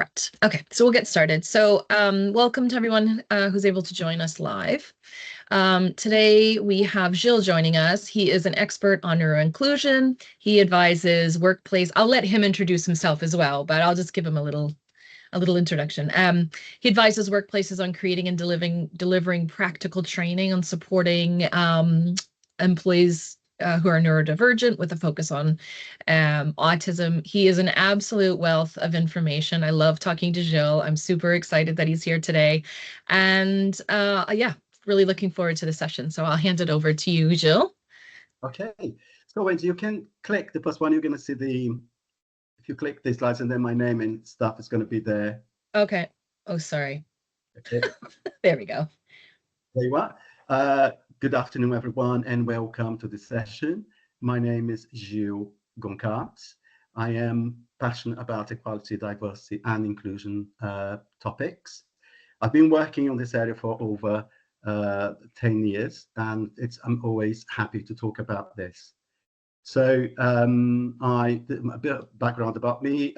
Right. Okay, so we'll get started. So welcome to everyone who's able to join us live. Today we have Gil joining us. He is an expert on neuroinclusion. He advises workplace. I'll let him introduce himself as well, but I'll just give him a little introduction. He advises workplaces on creating and delivering practical training on supporting employees who are neurodivergent with a focus on autism. He is an absolute wealth of information. I love talking to Gil. I'm super excited that he's here today. And yeah, really looking forward to the session. So I'll hand it over to you, Gil. Okay. So Wendy, you can click the first one. You're going to see if you click these slides and then my name and stuff is going to be there. Okay. Oh, sorry. Okay. There we go. There you are. Good afternoon, everyone, and welcome to this session. My name is Gil Goncalves. I am passionate about equality, diversity, and inclusion topics. I've been working on this area for over 10 years, and I'm always happy to talk about this. So a bit of background about me.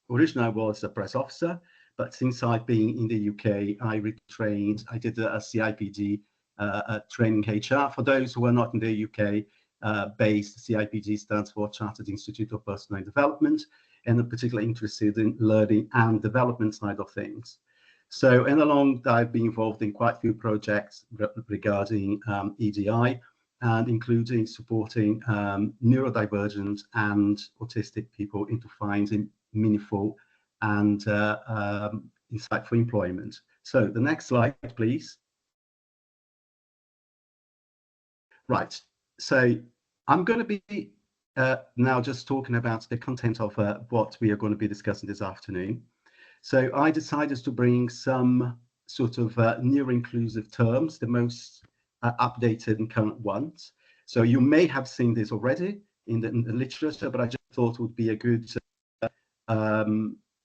Originally, I was a press officer, but since I've been in the UK, I retrained. I did a CIPD training HR. For those who are not in the UK, based CIPD stands for Chartered Institute of Personal Development, and I'm particularly interested in learning and development side of things. So, and along, I've been involved in quite a few projects regarding EDI, and including supporting neurodivergent and autistic people into finding meaningful and insightful employment. So the next slide, please. Right, so I'm going to be now just talking about the content of what we are going to be discussing this afternoon. So I decided to bring some sort of neuroinclusive terms, the most updated and current ones. So you may have seen this already in the literature, but I just thought it would be a good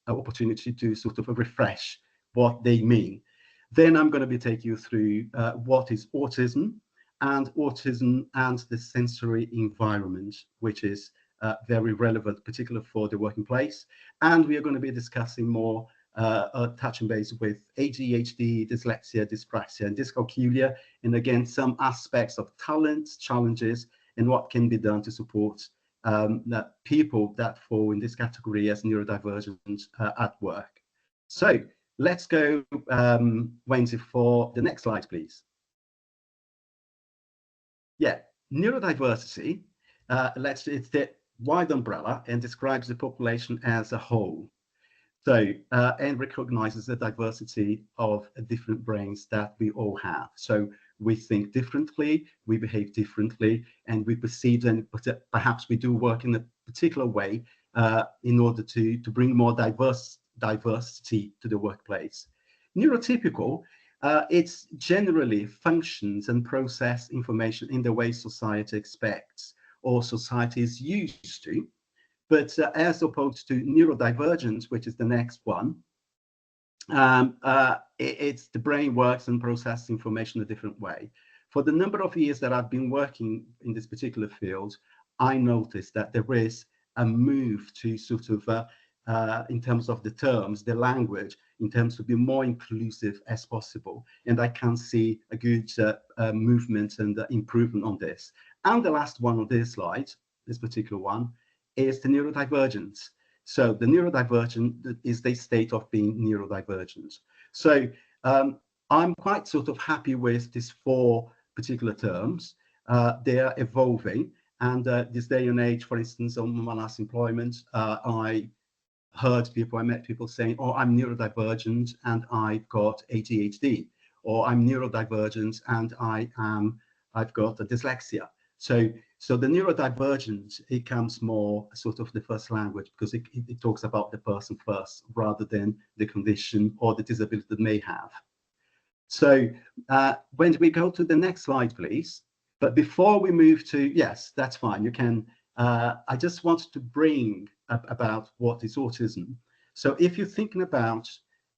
opportunity to sort of refresh what they mean. Then I'm going to be taking you through what is autism and the sensory environment, which is very relevant, particularly for the working place. And we are going to be discussing more touching base with ADHD, dyslexia, dyspraxia, and dyscalculia, and again, some aspects of talents, challenges, and what can be done to support that people that fall in this category as neurodivergent at work. So let's go, Wendy, for the next slide, please. Yeah, neurodiversity, it's the wide umbrella and describes the population as a whole. So, and recognizes the diversity of different brains that we all have. So we think differently, we behave differently, and we perceive them, but perhaps we do work in a particular way in order to bring more diversity to the workplace. Neurotypical, it's generally functions and process information in the way society expects or society is used to. But as opposed to neurodivergent, which is the next one, it's the brain works and processes information a different way. For the number of years that I've been working in this particular field, I noticed that there is a move to sort of, in terms of the terms, the language, in terms of being more inclusive as possible. And I can see a good movement and improvement on this. And the last one on this slide, this particular one, is the neurodivergence. So the neurodivergent is the state of being neurodivergent. So I'm quite sort of happy with these four particular terms. They are evolving. And this day and age, for instance, on my last employment, I met people saying, oh, I'm neurodivergent and I've got ADHD, or I'm neurodivergent and I've got a dyslexia. So the neurodivergent, it comes more sort of the first language because it talks about the person first rather than the condition or the disability they may have. So when we go to the next slide, please. But before we move to, yes, that's fine. You can, I just wanted to bring up about what is autism. So if you're thinking about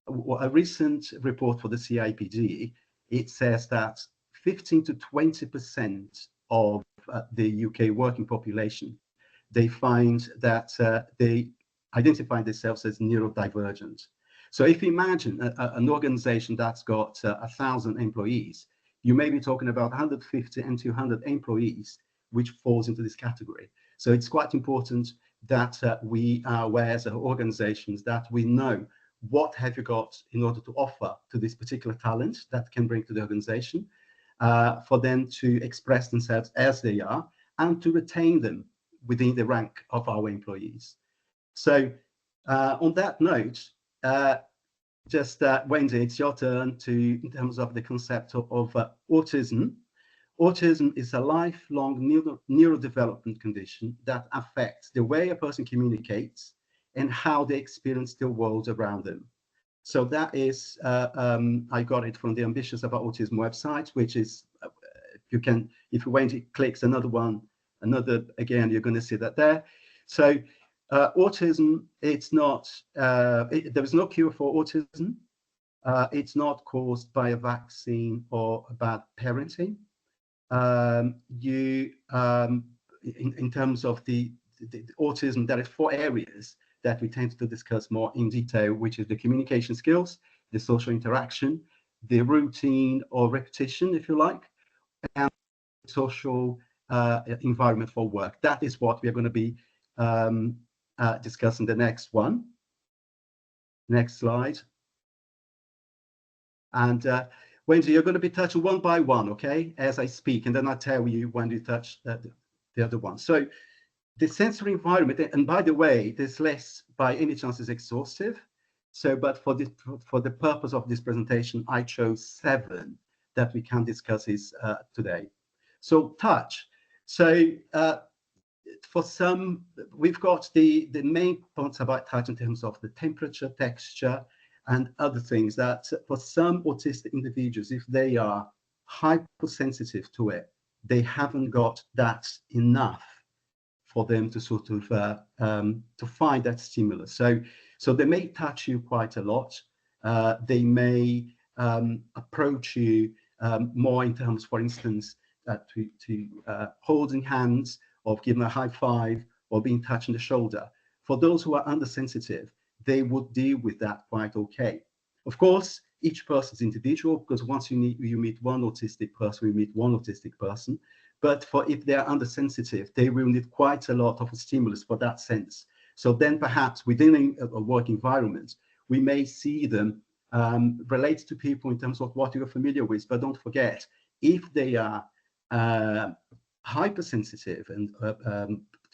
a recent report for the CIPD, it says that 15 to 20% of the UK working population, they find that they identify themselves as neurodivergent. So if you imagine an organization that's got 1,000 employees, you may be talking about 150 and 200 employees, which falls into this category. So it's quite important that we are aware as organizations that we know what have you got in order to offer to this particular talent that can bring to the organization, for them to express themselves as they are and to retain them within the rank of our employees. So on that note, Wendy, it's your turn in terms of the concept of autism. Autism is a lifelong neurodevelopment condition that affects the way a person communicates and how they experience the world around them. So that is, I got it from the Ambitious About Autism website, which is, if you went, it clicks again, you're going to see that there. So autism, it's not, there is no cure for autism. It's not caused by a vaccine or bad parenting. In terms of the autism, there are 4 areas that we tend to discuss more in detail, which is the communication skills, the social interaction, the routine or repetition, if you like, and social environment for work. That is what we are going to be discussing the next one. Next slide. And Wendy, you're going to be touching one by one, okay, as I speak, and then I'll tell you when you touch the other one. So the sensory environment, and by the way, this list by any chance is exhaustive. So, but for the purpose of this presentation, I chose 7 that we can discuss today. So touch. So for some, we've got the main points about touch in terms of the temperature, texture, and other things that for some autistic individuals, if they are hypersensitive to it, they haven't got that enough for them to sort of to find that stimulus. So they may touch you quite a lot. They may approach you more in terms, for instance, to holding hands, or giving a high five, or being touched on the shoulder. For those who are undersensitive, they would deal with that quite okay. Of course, each person is individual, because once you meet one autistic person, you meet one autistic person. But if they are undersensitive, they will need quite a lot of a stimulus for that sense. So then perhaps within a work environment, we may see them relate to people in terms of what you're familiar with. But don't forget, if they are hypersensitive and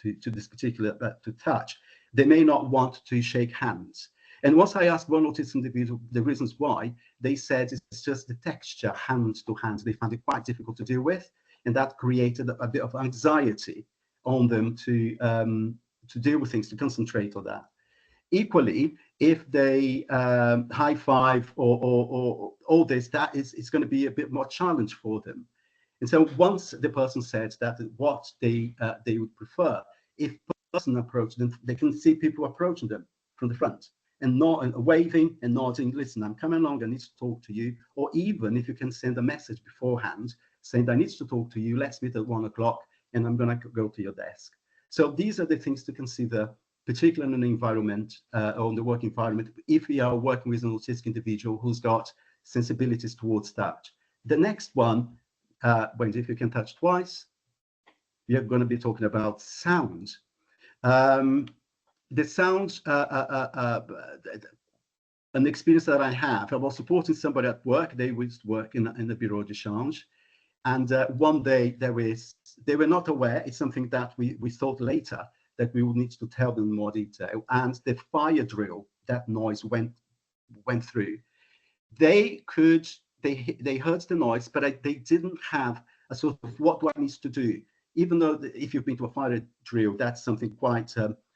to this particular to touch, they may not want to shake hands. And once I asked one autistic individual the reasons why, they said it's just the texture, hand to hand. They found it quite difficult to deal with, and that created a bit of anxiety on them to deal with things, to concentrate on that. Equally, if they high five or all this, it's going to be a bit more challenge for them. And so once the person said that what they would prefer, if person approach them, they can see people approaching them from the front and waving and nodding, listen, I'm coming along, I need to talk to you. Or even if you can send a message beforehand saying, I need to talk to you, let's meet at 1 o'clock and I'm going to go to your desk. So these are the things to consider, particularly in an environment, or in the work environment, if we are working with an autistic individual who's got sensibilities towards touch. The next one, Wendy, if you can touch twice, we are going to be talking about sound. The sound, an experience that I have, I was supporting somebody at work. They used to work in the bureau de change. And one day they were not aware. It's something that we thought later that we would need to tell them in more detail. And the fire drill, that noise went through. They heard the noise, but they didn't have a sort of what do I need to do? Even though if you've been to a fire drill, that's something quite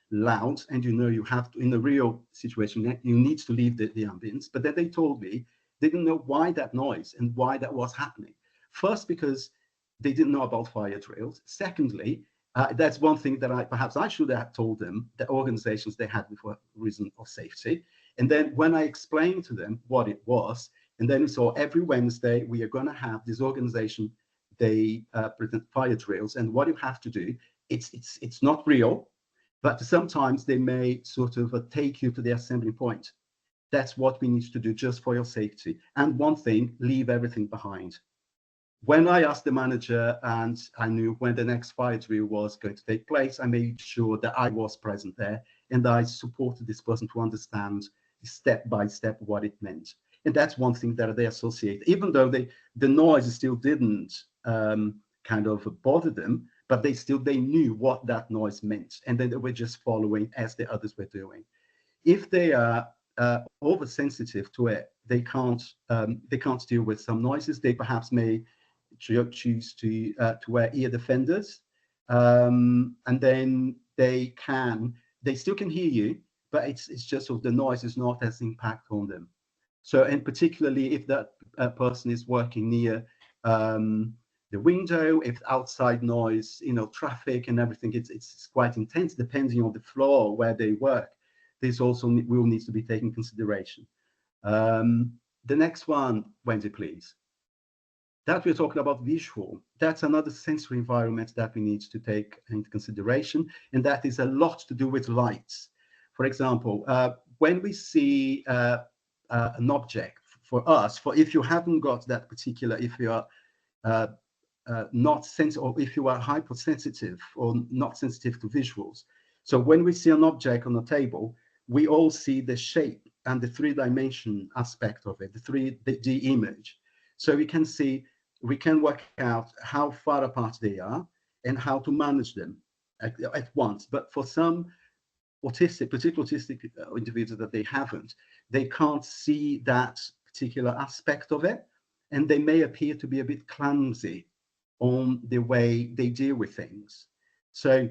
loud, and you have to, in the real situation, you need to leave the ambience. But then they told me they didn't know why that noise and why that was happening. First, because they didn't know about fire drills. Secondly, that's one thing that perhaps I should have told them, the organizations they had for a reason of safety. And then when I explained to them what it was, and then we saw every Wednesday we are going to have this organization, they present fire drills, and what you have to do, it's not real. but sometimes they may sort of take you to the assembly point. That's what we need to do just for your safety. And one thing, leave everything behind. When I asked the manager and I knew when the next fire drill was going to take place, I made sure that I was present there and I supported this person to understand step by step what it meant. And that's one thing that they associate, even though the noise still didn't kind of bother them, but they knew what that noise meant. And then they were just following as the others were doing. If they are oversensitive to it, they can't deal with some noises. They perhaps may choose to wear ear defenders, and then they still can hear you, but it's just sort of the noise is not as impact on them. So, and particularly if that person is working near the window, if outside noise, traffic and everything, it's quite intense depending on the floor where they work. This also will need to be taken consideration. The next one, Wendy, please. That we're talking about visual. That's another sensory environment that we need to take into consideration, and that is a lot to do with lights. For example, when we see an object, for us, if you haven't got that particular, if you are not sensitive, or if you are hypersensitive or not sensitive to visuals. So when we see an object on a table, we all see the shape and the three-dimension aspect of it, the 3D image. So we can work out how far apart they are and how to manage them at once. But for some particularly autistic individuals that they can't see that particular aspect of it, and they may appear to be a bit clumsy on the way they deal with things. So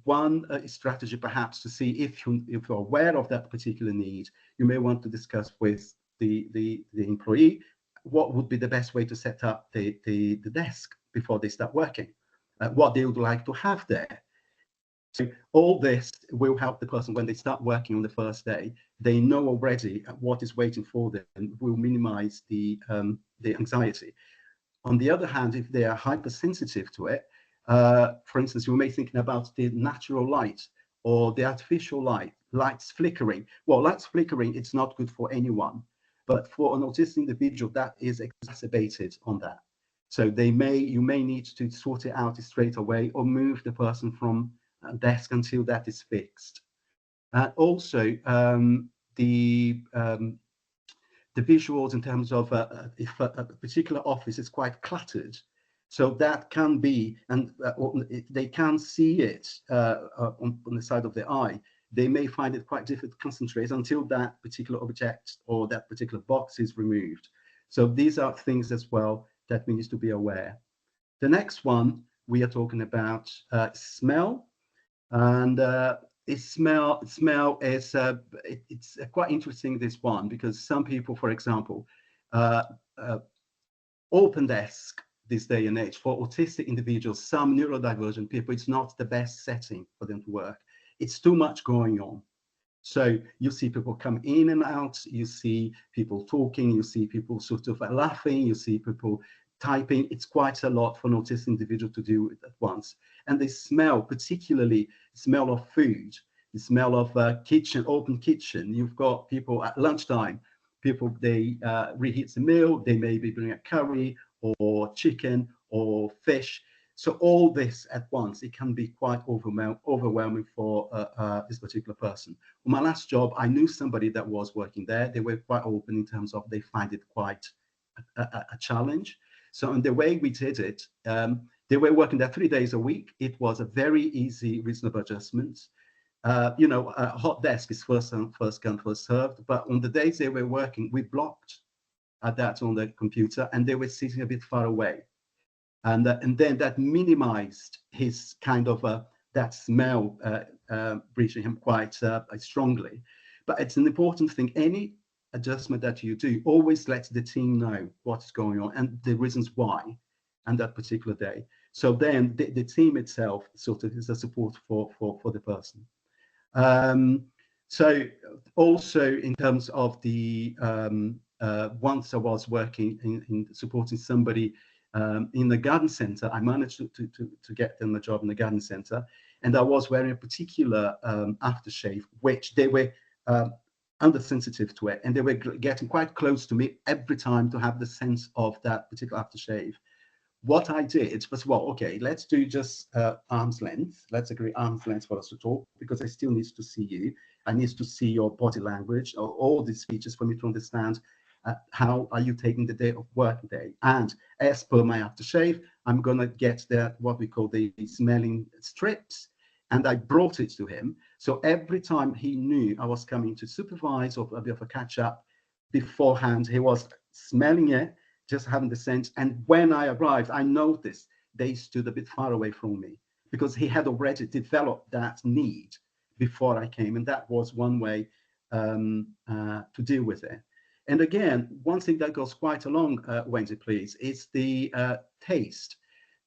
one strategy perhaps to see if you're aware of that particular need, you may want to discuss with the employee what would be the best way to set up the desk before they start working, what they would like to have there. So all this will help the person when they start working on the first day. They know already what is waiting for them and will minimize the anxiety. On the other hand, if they are hypersensitive to it, for instance, you may be thinking about the natural light or the artificial lights flickering. Well, lights flickering, it's not good for anyone. But for an autistic individual, that is exacerbated on that. So you may need to sort it out straight away or move the person from a desk until that is fixed. Also, the visuals in terms of if a particular office is quite cluttered, so that can be, and they can see it on the side of their eye. They may find it quite difficult to concentrate until that particular object or that particular box is removed. So these are things as well that we need to be aware. The next one, we are talking about smell. And smell is it's quite interesting, this one, because some people, for example, open desk this day and age for autistic individuals, some neurodivergent people, it's not the best setting for them to work. It's too much going on. So you see people come in and out, you see people talking, you see people sort of laughing, you see people typing. It's quite a lot for an autistic individual to do at once. And they smell, particularly smell of food, the smell of open kitchen. You've got people at lunchtime, they reheat the meal, they maybe bring a curry or chicken or fish. So all this at once, it can be quite overwhelming for this particular person. On my last job, I knew somebody that was working there. They were quite open in terms of they find it quite a challenge. So in the way we did it, they were working there 3 days a week. It was a very easy, reasonable adjustment. A hot desk is first come, first served. But on the days they were working, we blocked that on the computer, and they were sitting a bit far away. And then that minimized his kind of that smell reaching him quite strongly. But it's an important thing. Any adjustment that you do, always let the team know what's going on and the reasons why on that particular day. So then the team itself sort of is a support for the person. So also in terms of the once I was working in supporting somebody in the garden center, I managed to get them a job in the garden center, and I was wearing a particular aftershave, which they were undersensitive to it, and they were getting quite close to me every time to have the sense of that particular aftershave. What I did was, well, okay, let's do just arm's length. Let's agree arm's length for us to talk, because I still need to see you. I need to see your body language, or all these features for me to understand how are you taking the day of work day. And as per my aftershave, I'm going to get what we call the smelling strips, and I brought it to him. So every time he knew I was coming to supervise or a bit of a catch up beforehand, he was smelling it, just having the sense. And when I arrived, I noticed they stood a bit far away from me, because he had already developed that need before I came. And that was one way to deal with it. And again, one thing that goes quite along, Wendy, please, is the taste.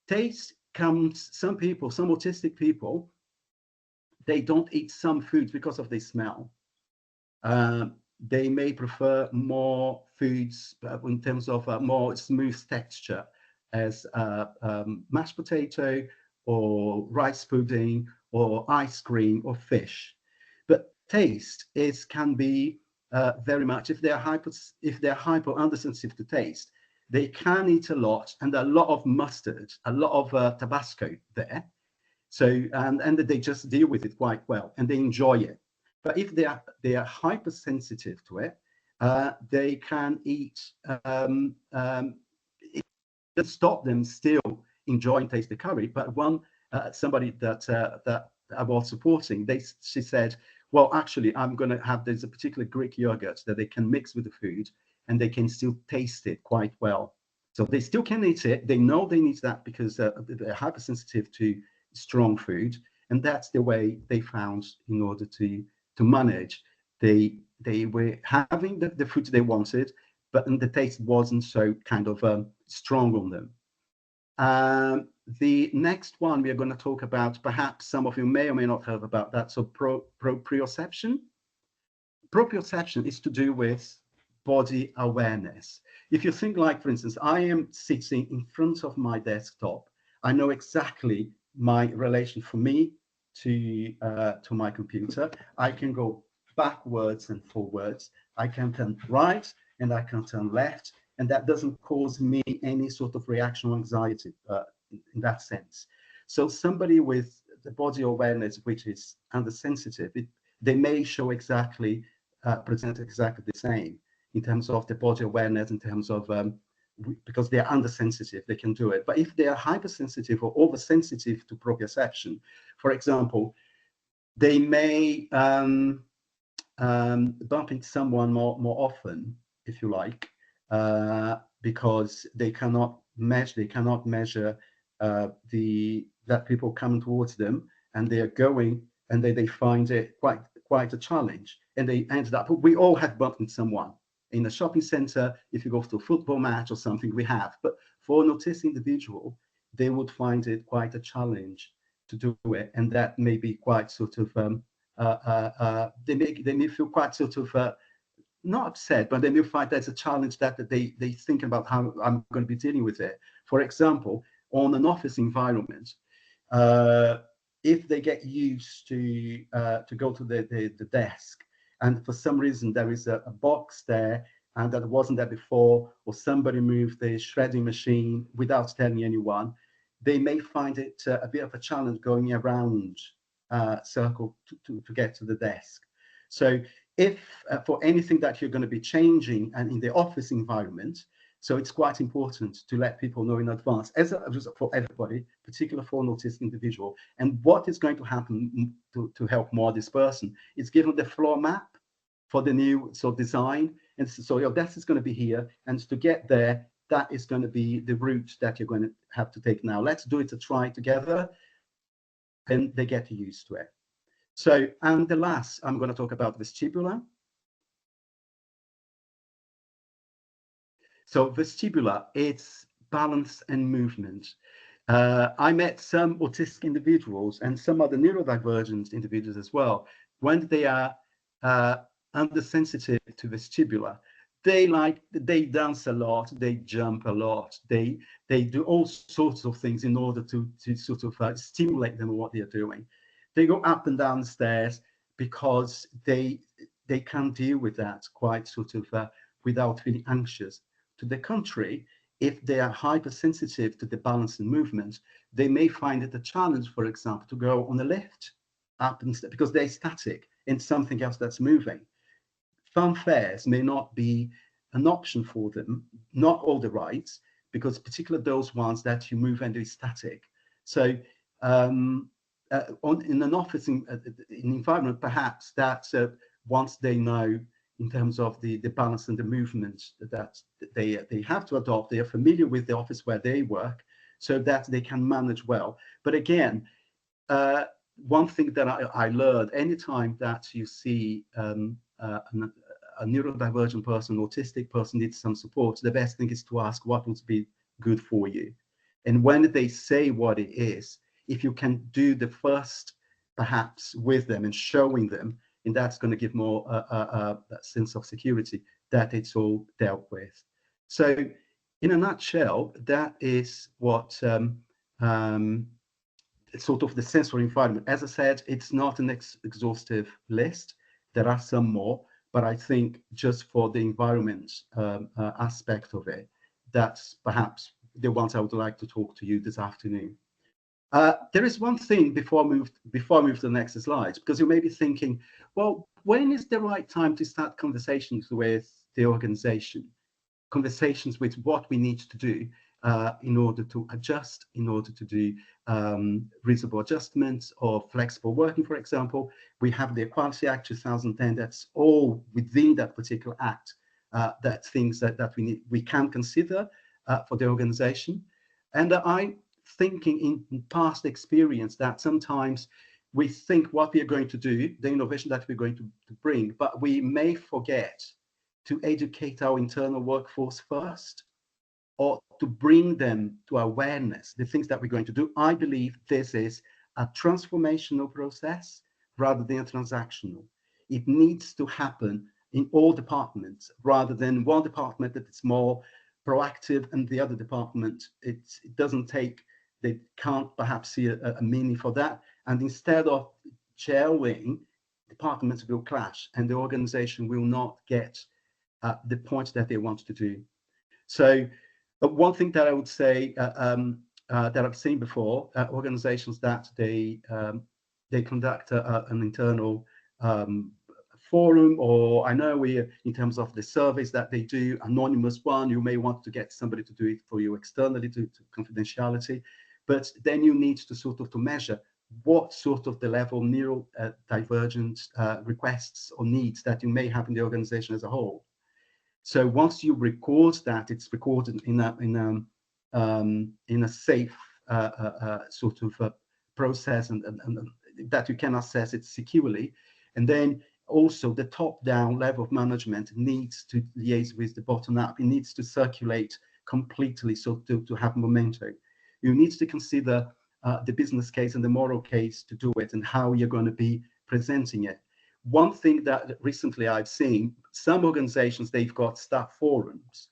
Taste comes, some people, some autistic people, they don't eat some foods because of the smell. They may prefer more foods in terms of more smooth texture, as mashed potato or rice pudding or ice cream or fish. But taste can be very much, if they're hyper undersensitive to taste, they can eat a lot, and a lot of mustard, a lot of Tabasco there. So and they just deal with it quite well, and they enjoy it. But if they are hypersensitive to it, they can eat. It doesn't stop them still enjoying taste the curry. But somebody that I was supporting, she said, well, actually, I'm going to have, there's a particular Greek yogurt that they can mix with the food, and they can still taste it quite well. So they still can eat it. They know they need that because they're hypersensitive to strong food, and that's the way they found in order to manage. They were having the food they wanted, but the taste wasn't so kind of strong on them. The next one we are going to talk about, perhaps some of you may or may not have about that. So proprioception. Proprioception is to do with body awareness. If you think, like, for instance, I am sitting in front of my desktop, I know exactly my relation for me to my computer. I can go backwards and forwards. I can turn right and I can turn left, and that doesn't cause me any sort of reaction or anxiety in that sense. So somebody with the body awareness, which is undersensitive, they may show exactly, present exactly the same in terms of the body awareness, in terms of because they are undersensitive, they can do it. But if they are hypersensitive or oversensitive to proprioception, for example, they may bump into someone more often, if you like, because they cannot measure that people coming towards them, and they are going, and they find it quite a challenge, and they ended up. We all have bumped into someone in a shopping center. If you go to a football match or something, we have. But for an autistic individual, they would find it quite a challenge to do it, and that may be quite sort of they may feel quite sort of not upset, but they may find that's a challenge that they think about how I'm going to be dealing with it. For example, on an office environment, if they get used to go to the desk, and for some reason there is a box there and that wasn't there before, or somebody moved the shredding machine without telling anyone, they may find it a bit of a challenge going around circle to get to the desk. So if for anything that you're going to be changing and in the office environment, so it's quite important to let people know in advance, as for everybody, particularly for an autistic individual. And what is going to happen to help more this person is given the floor map for the new design, and so your desk is going to be here, and to get there, that is going to be the route that you're going to have to take now. Let's do it, try together, and they get used to it. So, and the last, I'm going to talk about vestibular. So vestibular, it's balance and movement. I met some autistic individuals and some other neurodivergent individuals as well. When they are undersensitive to vestibular, they dance a lot, they jump a lot, they do all sorts of things in order to sort of stimulate them in what they're doing. they go up and down the stairs because they can deal with that quite sort of without feeling anxious. To the contrary, if they are hypersensitive to the balance and movement, they may find it a challenge, for example, to go on a lift up and because they're static in something else that's moving. Fanfares may not be an option for them, not all the rides, because particularly those ones that you move and they're static. So in an office in environment, perhaps that once they know in terms of the balance and the movement that they have to adopt, they are familiar with the office where they work, so that they can manage well. But again, one thing that I learned, anytime that you see a neurodivergent person, autistic person needs some support, the best thing is to ask what would be good for you. And when they say what it is, if you can do the first perhaps with them and showing them, and that's going to give more a sense of security that it's all dealt with. So in a nutshell, that is what sort of the sensory environment. As I said, it's not an exhaustive list. There are some more, but I think just for the environment aspect of it, that's perhaps the ones I would like to talk to you this afternoon. There is one thing before I move to the next slide, because you may be thinking, well, when is the right time to start conversations with the organization? Conversations with what we need to do in order to adjust, in order to do reasonable adjustments or flexible working, for example. We have the Equality Act 2010, that's all within that particular act, that things that we can consider for the organization. And I thinking in past experience that sometimes we think what we are going to do, the innovation that we're going to bring, but we may forget to educate our internal workforce first, or to bring them to awareness, the things that we're going to do. I believe this is a transformational process rather than a transactional. It needs to happen in all departments rather than one department that is more proactive and the other department, it doesn't take, they can't perhaps see a meaning for that. And instead of gelling, departments will clash and the organization will not get the point that they want to do. So one thing that I would say that I've seen before, organizations that they conduct an internal forum, or I know we, in terms of the surveys that they do, anonymous one, you may want to get somebody to do it for you externally to confidentiality, but then you need to sort of to measure what sort of the level neurodivergent requests or needs that you may have in the organization as a whole. So once you record that, it's recorded in a safe sort of process, and that you can assess it securely. And then also the top-down level of management needs to liaise with the bottom-up. It needs to circulate completely, so to have momentum. You need to consider the business case and the moral case to do it, and how you're going to be presenting it. One thing that recently I've seen, some organizations, they've got staff forums.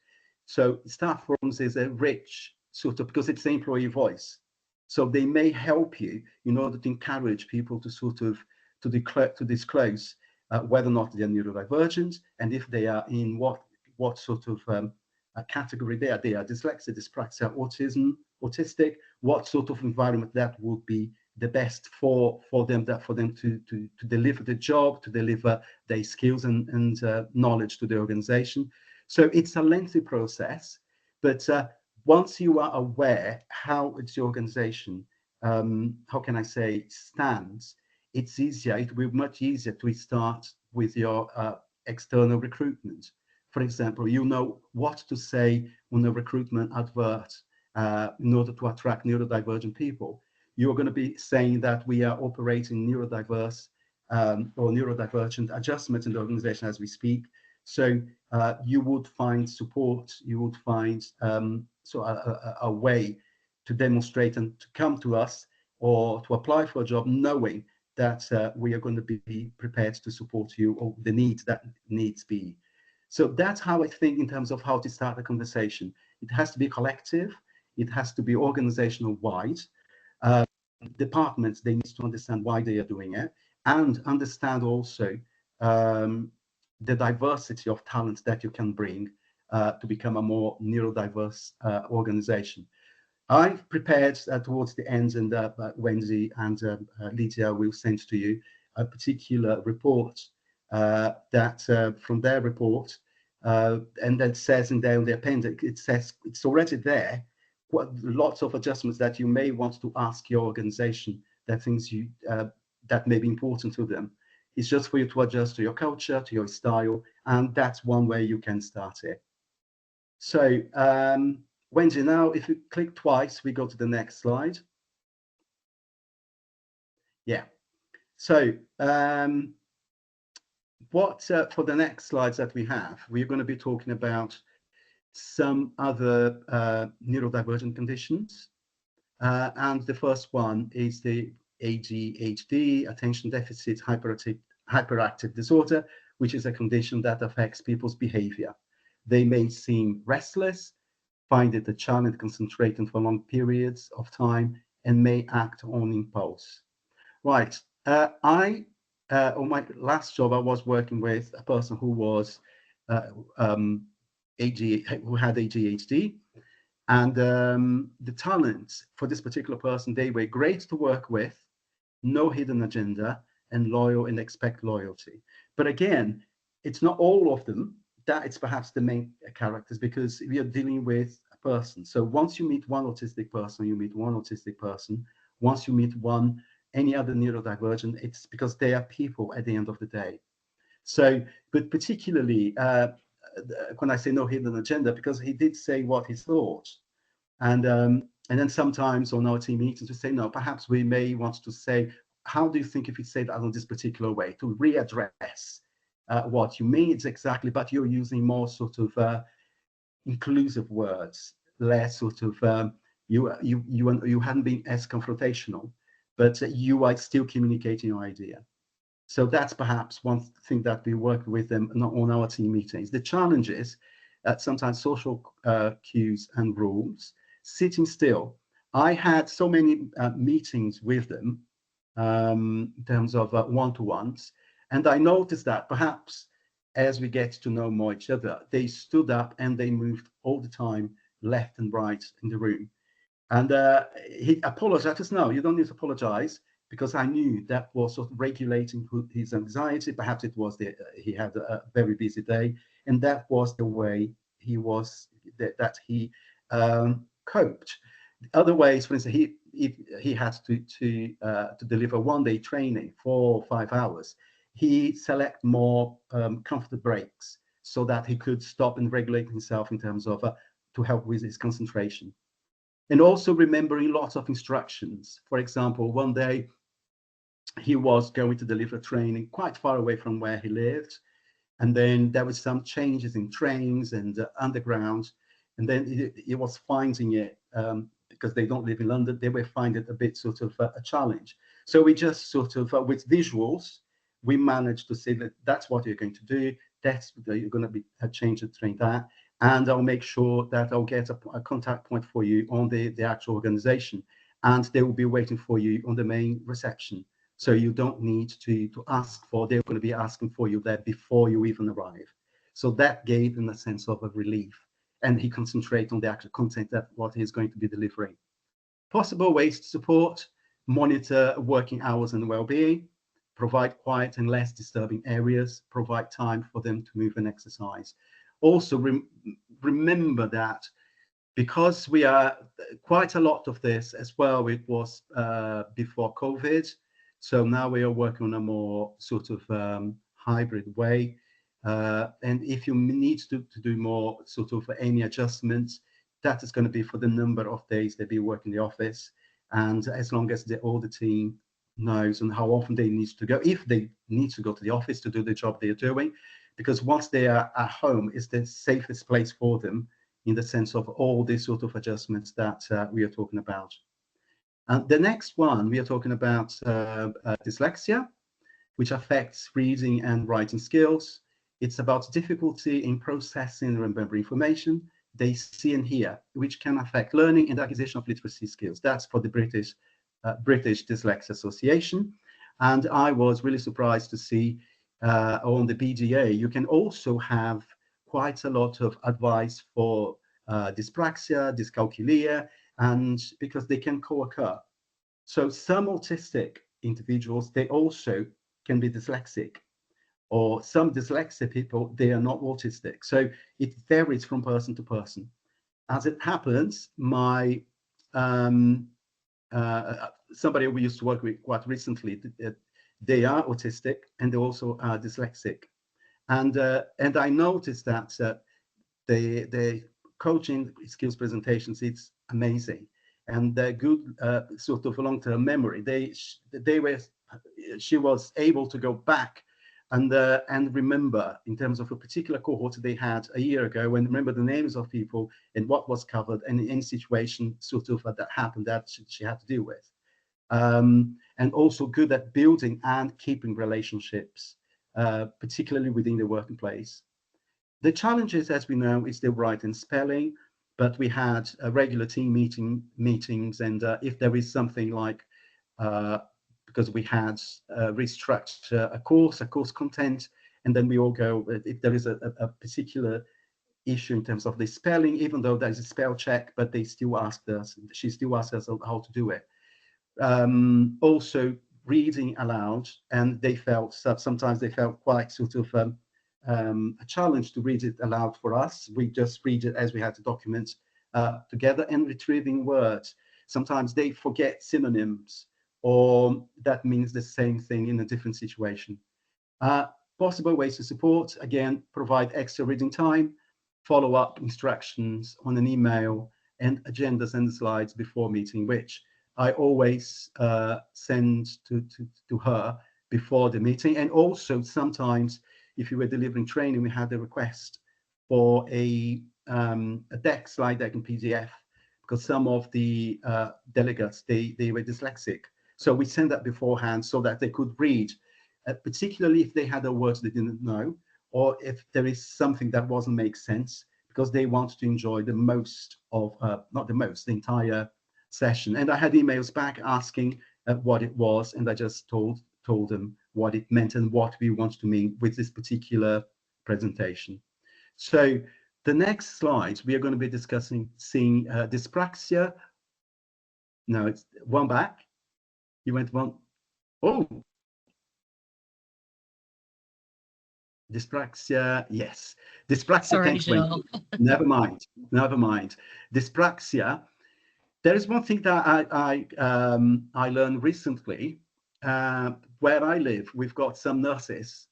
So staff forums is a rich sort of, because it's the employee voice. So they may help you in order to encourage people to sort of to disclose whether or not they're neurodivergent, and if they are in what sort of a category they are. They are dyslexia, dyspraxia, autism, autistic. What sort of environment that would be the best for them to deliver the job, to deliver their skills and knowledge to the organization. So it's a lengthy process, but once you are aware how it's the organization, how can I say, stands, it's easier. It will be much easier to start with your external recruitment. For example, you know what to say on a recruitment advert in order to attract neurodivergent people. You're going to be saying that we are operating neurodiverse or neurodivergent adjustments in the organization as we speak. So you would find support, you would find a way to demonstrate and to come to us or to apply for a job knowing that we are going to be prepared to support you or the needs that needs be. So that's how I think in terms of how to start a conversation. It has to be collective, it has to be organizational wide. departments, they need to understand why they are doing it, and understand also the diversity of talents that you can bring to become a more neurodiverse organization. I've prepared towards the end, and Wendy and Lydia will send to you a particular report that from their report, and that says in there in the appendix, it says it's already there, lots of adjustments that you may want to ask your organization, that things you that may be important to them. It's just for you to adjust to your culture, to your style, and that's one way you can start it. So Wendy, now if you click twice, we go to the next slide. Yeah. So what for the next slides that we have, we're going to be talking about some other neurodivergent conditions. And the first one is the ADHD, attention deficit hyperactive disorder, which is a condition that affects people's behavior. They may seem restless, find it a challenge concentrating for long periods of time, and may act on impulse. Right. On my last job, I was working with a person who was who had ADHD, and the talents for this particular person, they were great to work with, no hidden agenda, and loyal and expect loyalty. But again, it's not all of them. That it's perhaps the main characters, because we are dealing with a person. So once you meet one autistic person, you meet one autistic person. Once you meet any other neurodivergent, it's because they are people at the end of the day. So, but particularly when I say no hidden agenda, because he did say what he thought. And then sometimes on our team meetings, we say, no, perhaps we may want to say, how do you think if you say that in this particular way, to readdress what you mean? It's exactly, but you're using more sort of inclusive words, less sort of, you hadn't been as confrontational, but you are still communicating your idea. So that's perhaps one thing that we work with them on our team meetings. The challenge is sometimes social cues and rules, sitting still. I had so many meetings with them in terms of one-to-ones, and I noticed that perhaps as we get to know more each other, they stood up and they moved all the time left and right in the room. And he apologized. No, you don't need to apologize, because I knew that was sort of regulating his anxiety. Perhaps it was he had a very busy day, and that was the way he was that he coped. Other ways, for instance, he had to deliver one-day training, 4 or 5 hours. He select more comfortable breaks so that he could stop and regulate himself in terms of to help with his concentration. And also remembering lots of instructions. For example, one day he was going to deliver training quite far away from where he lived. And then there was some changes in trains and underground. And then he was finding it, because they don't live in London, they were finding it a bit sort of a challenge. So we just sort of, with visuals, we managed to say that that's what you're going to do. That's you're going to be change the train that. And I'll make sure that I'll get a contact point for you on the actual organization. And they will be waiting for you on the main reception. So you don't need to ask for, they're going to be asking for you there before you even arrive. So that gave him a sense of a relief. And he concentrated on the actual content that what he's going to be delivering. Possible ways to support: monitor working hours and well-being, provide quiet and less disturbing areas, provide time for them to move and exercise. Also remember that because we are quite a lot of this as well, it was before COVID. So now we are working on a more sort of hybrid way. And if you need to do more sort of any adjustments, that is going to be for the number of days they be working in the office. And as long as all the team knows and how often they need to go, if they need to go to the office to do the job they're doing, because once they are at home, it's the safest place for them in the sense of all these sort of adjustments that we are talking about. And the next one, we are talking about dyslexia, which affects reading and writing skills. It's about difficulty in processing and remembering information they see and hear, which can affect learning and acquisition of literacy skills. That's for the British British Dyslexia Association. And I was really surprised to see on the BDA, you can also have quite a lot of advice for dyspraxia, dyscalculia, and because they can co-occur. So some autistic individuals, they also can be dyslexic, or some dyslexia people, they are not autistic. So it varies from person to person. As it happens, my somebody we used to work with quite recently, they are autistic and they also are dyslexic. And I noticed that the coaching skills presentations, it's amazing, and they're good sort of long-term memory. She was able to go back and remember in terms of a particular cohort they had a year ago, and remember the names of people and what was covered and any situation sort of that happened that she had to deal with. And also good at building and keeping relationships, particularly within the working place. The challenges, as we know, is the writing and spelling, but we had regular team meetings, and if there is something like, because we had restructured a course content, and then we all go, if there is a particular issue in terms of the spelling, even though there's a spell check, but she still asked us how to do it. Also reading aloud, and sometimes they felt quite sort of a challenge to read it aloud for us. We just read it as we had to document together, and retrieving words. Sometimes they forget synonyms, or that means the same thing in a different situation. Possible ways to support, again, provide extra reading time, follow-up instructions on an email, and agendas and slides before meeting, which I always send to her before the meeting. And also sometimes, if you were delivering training, we had a request for a deck, slide deck in PDF, because some of the delegates, they were dyslexic. So we sent that beforehand so that they could read, particularly if they had a word they didn't know, or if there is something that wasn't make sense, because they want to enjoy the most of, the entire session. And I had emails back asking what it was, and I just told them what it meant and what we want to mean with this particular presentation. So the next slide, we are going to be discussing dyspraxia. No, it's one back. You went one. Oh, dyspraxia, yes. Dyspraxia. Sorry, Gil. Never mind. Dyspraxia. There is one thing that I learned recently. Where I live, we've got some nurses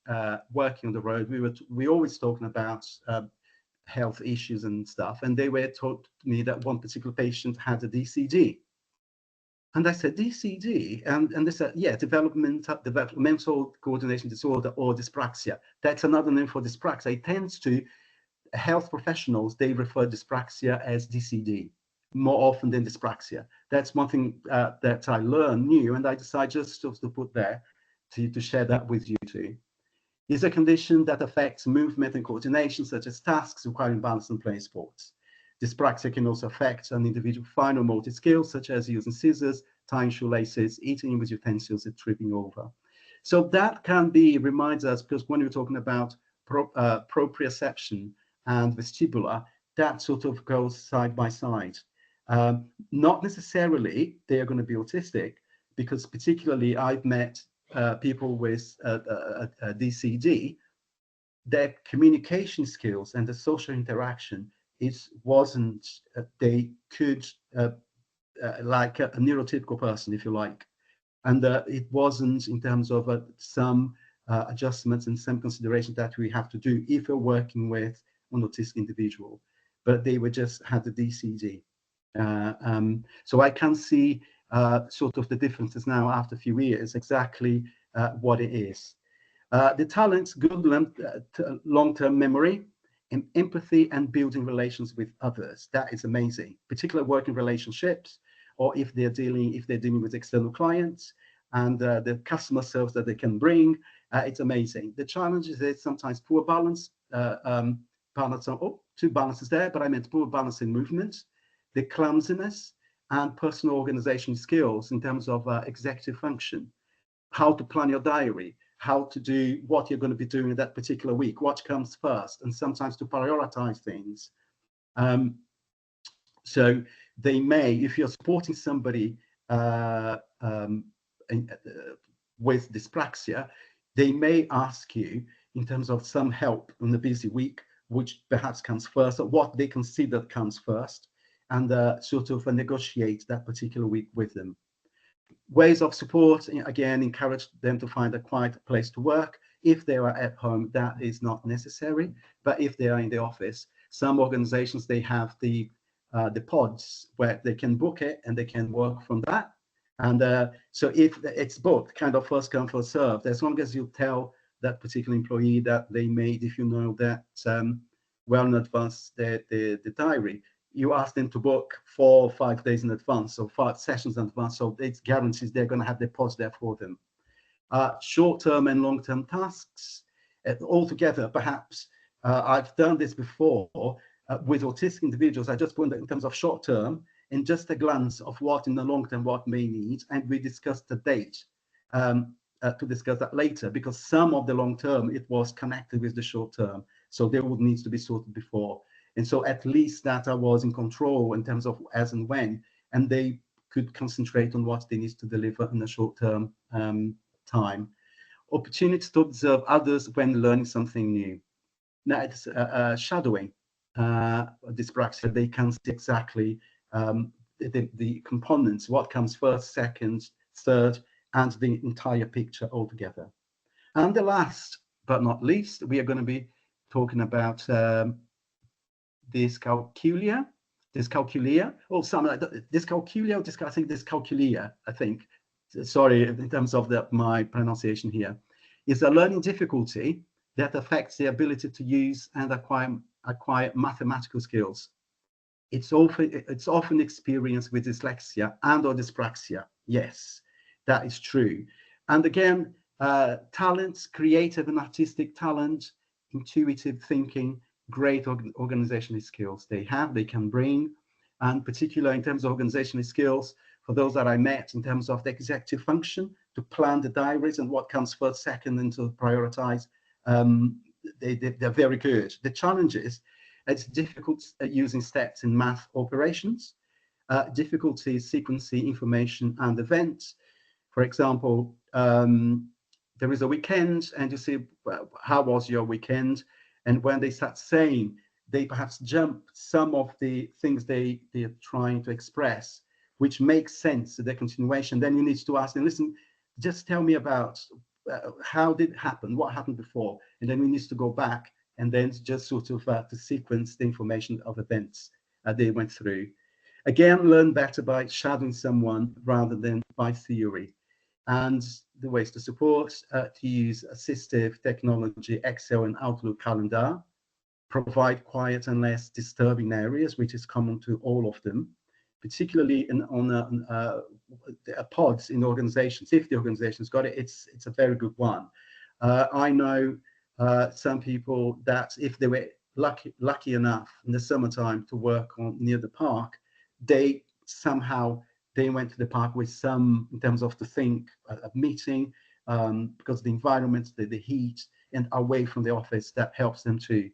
working on the road. We always talking about health issues and stuff, and they were told me that one particular patient had a DCD. And I said, DCD? And they said, yeah, developmental coordination disorder, or dyspraxia. That's another name for dyspraxia. It tends to, health professionals, they refer dyspraxia as DCD more often than dyspraxia. That's one thing that I learned new, and I decided just to put there to share that with you too. It's a condition that affects movement and coordination, such as tasks requiring balance and playing sports. Dyspraxia can also affect an individual's fine or motor skills, such as using scissors, tying shoelaces, eating with utensils, and tripping over. So that can reminds us, because when we're talking about proprioception and vestibular, that sort of goes side by side. Not necessarily they are going to be autistic, because particularly I've met people with DCD, their communication skills and the social interaction wasn't, they could, like a neurotypical person, if you like. And it wasn't in terms of some adjustments and some consideration that we have to do if we're working with an autistic individual, but they were just had the DCD. So I can see sort of the differences now after a few years, exactly what it is. The talents, good long-term memory, and empathy, and building relations with others. That is amazing, particularly working relationships, or if they're dealing with external clients, and the customer service that they can bring. It's amazing. The challenge is sometimes poor balance. Two balances there, but I meant poor balance in movement, the clumsiness, and personal organization skills in terms of executive function, how to plan your diary, how to do what you're going to be doing that particular week, what comes first, and sometimes to prioritize things. So they may, if you're supporting somebody with dyspraxia, they may ask you in terms of some help in the busy week, which perhaps comes first, or what they consider comes first, and sort of negotiate that particular week with them. Ways of support, again, encourage them to find a quiet place to work. If they are at home, that is not necessary, but if they are in the office, some organizations, they have the pods where they can book it and they can work from that. And so if it's booked, kind of first come, first served, as long as you tell that particular employee that they made, if you know that well in advance, the diary, you ask them to book 4 or 5 days in advance, or 5 sessions in advance, so it guarantees they're going to have their pods there for them. Short-term and long-term tasks, altogether, perhaps, I've done this before with autistic individuals. I just put in terms of short-term, and just a glance of what in the long term, what may need, and we discussed the date to discuss that later, because some of the long term, it was connected with the short term, so they would need to be sorted before. And so at least that I was in control in terms of as and when, and they could concentrate on what they need to deliver in the short term time. Opportunity to observe others when learning something new. Now it's shadowing dyspraxia. They can see exactly the components, what comes first, second, third, and the entire picture altogether. And the last but not least, we are going to be talking about dyscalculia. Oh, something like that. Dyscalculia, I think dyscalculia, I think. Sorry, in terms of my pronunciation here. Is a learning difficulty that affects the ability to use and acquire mathematical skills. It's often experienced with dyslexia and or dyspraxia. Yes, that is true. And again, talents, creative and artistic talent, intuitive thinking, great organizational skills they can bring, and particularly in terms of organizational skills, for those that I met in terms of the executive function, to plan the diaries and what comes first, second, and to prioritize, they're very good. The challenge is it's difficult using steps in math operations, difficulty sequencing information and events. For example, there is a weekend and you say, well, how was your weekend? And when they start saying, they perhaps jump some of the things they are trying to express, which makes sense to their continuation. Then you need to ask them, listen, just tell me about how did it happen, what happened before? And then we need to go back and then just sort of to sequence the information of events they went through. Again, learn better by shadowing someone rather than by theory. And the ways to support, to use assistive technology, Excel and Outlook calendar, provide quiet and less disturbing areas, which is common to all of them, particularly on pods in organizations. If the organization's got it, it's a very good one. I know some people that if they were lucky enough in the summertime to work near the park, they somehow went to the park with some, in terms of to think, a meeting, because the environment, the heat, and away from the office, that helps them too.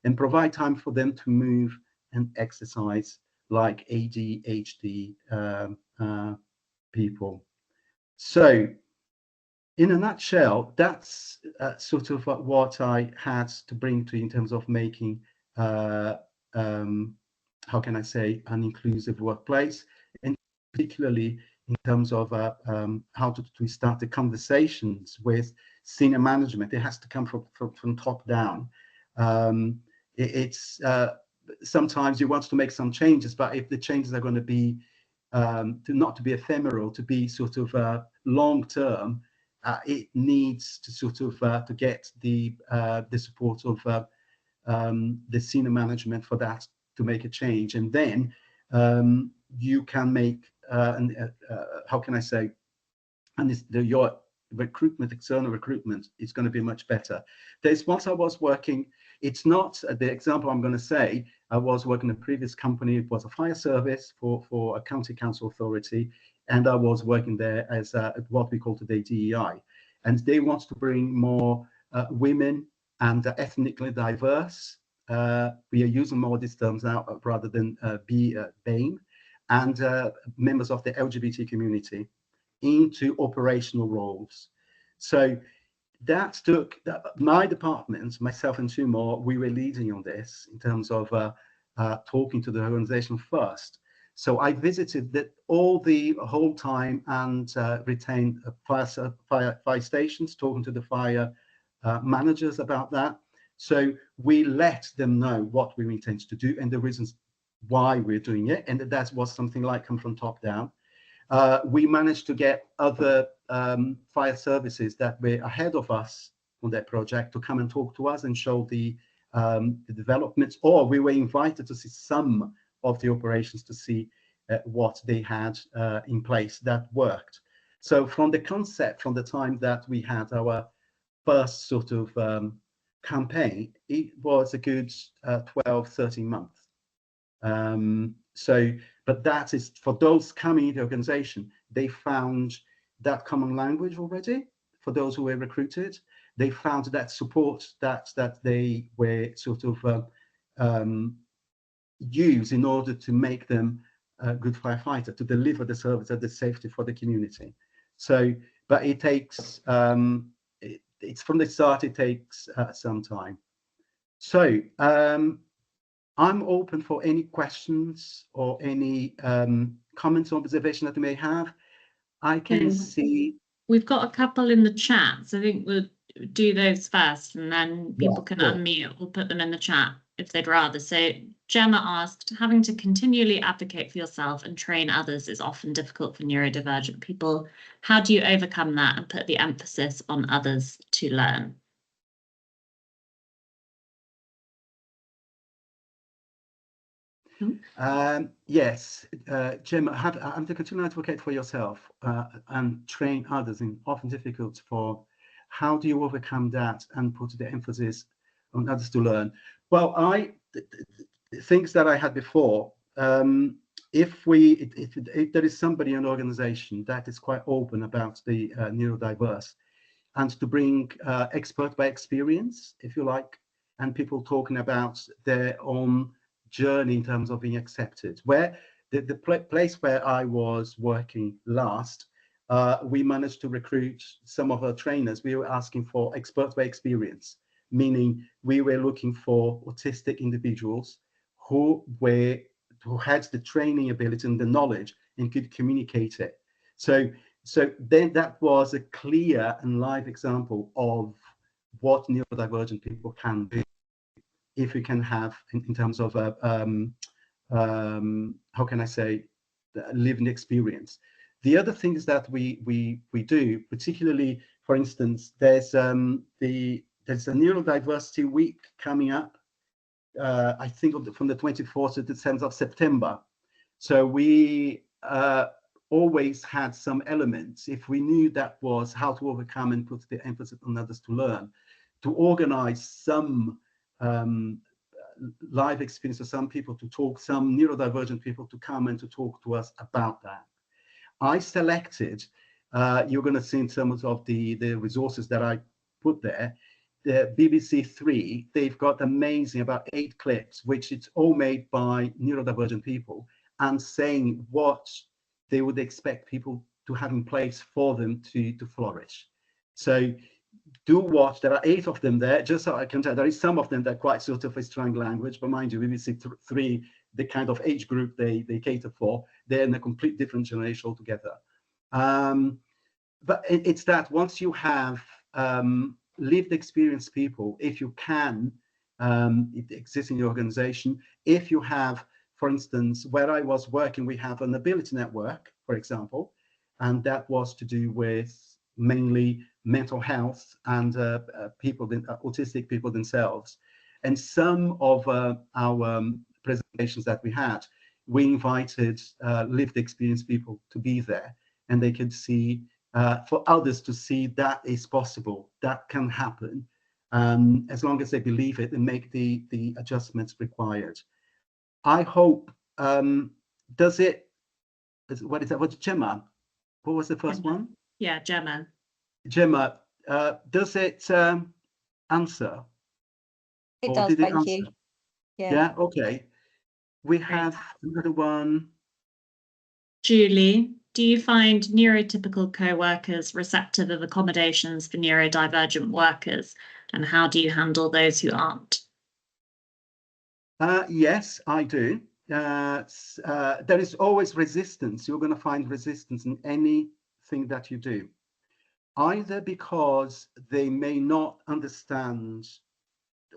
And provide time for them to move and exercise like ADHD people. So in a nutshell, that's sort of what I had to bring to you in terms of making, how can I say, an inclusive workplace, and particularly in terms of how to start the conversations with senior management. It has to come from top down. It's sometimes you want to make some changes, but if the changes are going to be not to be ephemeral, to be sort of long term, it needs to sort of to get the support of the senior management for that to make a change, and then you can make how can I say, and your recruitment, external recruitment is going to be much better. There's once I was working, it's not the example I'm going to say, I was working in a previous company, it was a fire service for a county council authority, and I was working there as what we call today DEI. And they want to bring more women and ethnically diverse. We are using more of these terms now rather than BAME, and members of the LGBT community into operational roles. So that took my department, myself and two more, we were leading on this in terms of talking to the organization first. So I visited all the whole time and retained fire stations, talking to the fire managers about that. So we let them know what we intend to do and the reasons why we're doing it, and that was something like come from top down. We managed to get other fire services that were ahead of us on that project to come and talk to us and show the developments, or we were invited to see some of the operations to see what they had in place that worked. So from the concept, from the time that we had our first sort of campaign, it was a good 12, 13 months. But that is for those coming into the organization, they found that common language already. For those who were recruited, they found that support that they were sort of use in order to make them a good firefighter, to deliver the service and the safety for the community. So, but it takes it's from the start, it takes some time. So I'm open for any questions or any comments or observation that you may have. I can see. We've got a couple in the chat, so I think we'll do those first, and then people can unmute. We'll put them in the chat if they'd rather. So Gemma asked, having to continually advocate for yourself and train others is often difficult for neurodivergent people. How do you overcome that and put the emphasis on others to learn? Yes, Gemma, have to continue to advocate for yourself and train others in often difficult for. How do you overcome that and put the emphasis on others to learn? Well, things that I had before. If there is somebody in an organization that is quite open about the neurodiverse, and to bring expert by experience, if you like, and people talking about their own journey in terms of being accepted. Where the place where I was working last, we managed to recruit some of our trainers. We were asking for expert by experience, meaning we were looking for autistic individuals who had the training ability and the knowledge and could communicate it. So then that was a clear and live example of what neurodivergent people can do if we can have in terms of how can I say, living experience. The other things that we do, particularly, for instance, there's a neurodiversity week coming up. I think from the 24th to the 10th of September. So we always had some elements, if we knew that was how to overcome and put the emphasis on others to learn, to organize some live experience for some people to talk, some neurodivergent people to come and to talk to us about that. I selected, you're going to see in terms of the resources that I put there, the BBC Three, they've got amazing, about 8 clips, which it's all made by neurodivergent people and saying what they would expect people to have in place for them to flourish. So do watch, there are 8 of them there, just so I can tell, there is some of them that are quite sort of a strong language, but mind you, BBC Three, the kind of age group they cater for, they're in a complete different generation altogether. But it's that once you have lived experience people, if you can, it exists in your organization, if you have, for instance, where I was working, we have an ability network, for example, and that was to do with mainly mental health and autistic people themselves. And some of our presentations that we had, we invited lived experience people to be there, and they could see for others to see that is possible, that can happen, as long as they believe it and make the adjustments required. I hope, does it, what is that, what's Gemma? What was the first one? Yeah, Gemma. Gemma, does it answer? It Or does, did it thank answer? you. Yeah, okay. We have another one. Julie, do you find neurotypical co-workers receptive of accommodations for neurodivergent workers? And how do you handle those who aren't? Yes, I do. There is always resistance. You're going to find resistance in anything that you do, either because they may not understand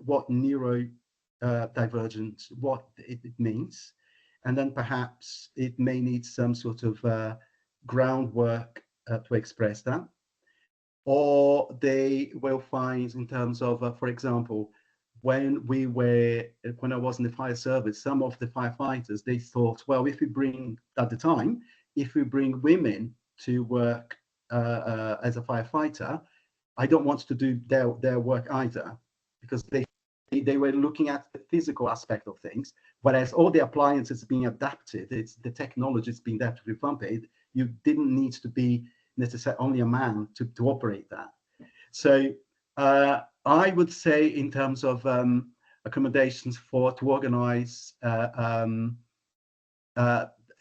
what neurodivergent, what it means, and then perhaps it may need some sort of groundwork to express that, or they will find in terms of, for example, when I was in the fire service, some of the firefighters, they thought, well, if we bring, at the time, if we bring women to work as a firefighter, I don't want to do their work either, because they were looking at the physical aspect of things, whereas all the appliances being adapted, it's the technology is being there to revamp it. You didn't need to be necessarily only a man to operate that. So I would say, in terms of accommodations to organize,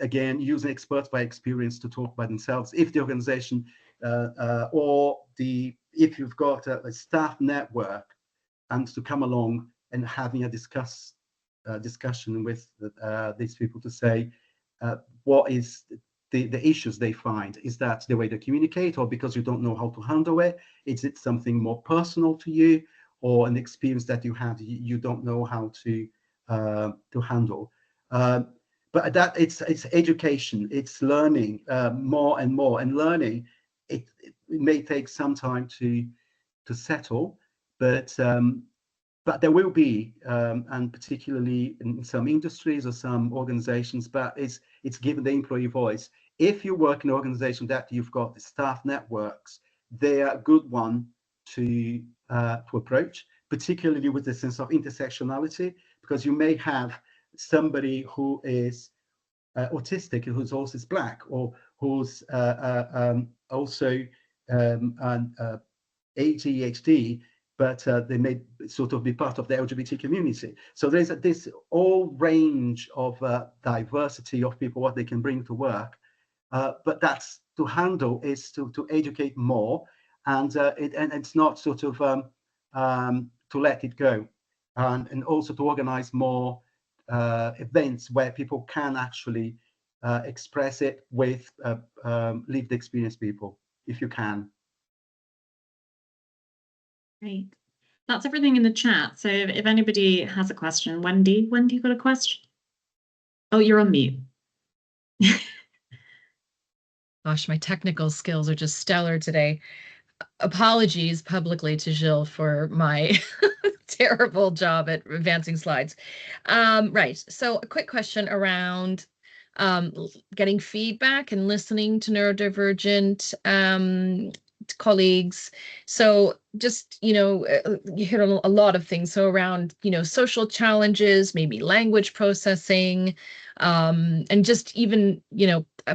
again, using experts by experience to talk by themselves, if the organization if you've got a staff network, and to come along and having a discussion with these people to say what is the issues they find. Is that the way they communicate, or because you don't know how to handle it? Is it something more personal to you, or an experience that you have you don't know how to handle? But that it's education, it's learning more and more, and learning it may take some time to settle, but there will be, and particularly in some industries or some organizations, but it's given the employee voice. If you work in an organization that you've got the staff networks, they are a good one to approach, particularly with the sense of intersectionality, because you may have somebody who is autistic, who's also black, or who's also ADHD, but they may sort of be part of the LGBT community. So there's this whole range of diversity of people, what they can bring to work. But that's to handle, is to educate more, and it's not sort of to let it go, and also to organize more events where people can actually express it with lived experience people, if you can. Great. That's everything in the chat. So if anybody has a question, Wendy, you got a question? Oh, you're on mute. Gosh, my technical skills are just stellar today. Apologies publicly to Gil for my terrible job at advancing slides. Right, so a quick question around getting feedback and listening to neurodivergent colleagues. So just, you hit on a lot of things. So around, social challenges, maybe language processing, and just even,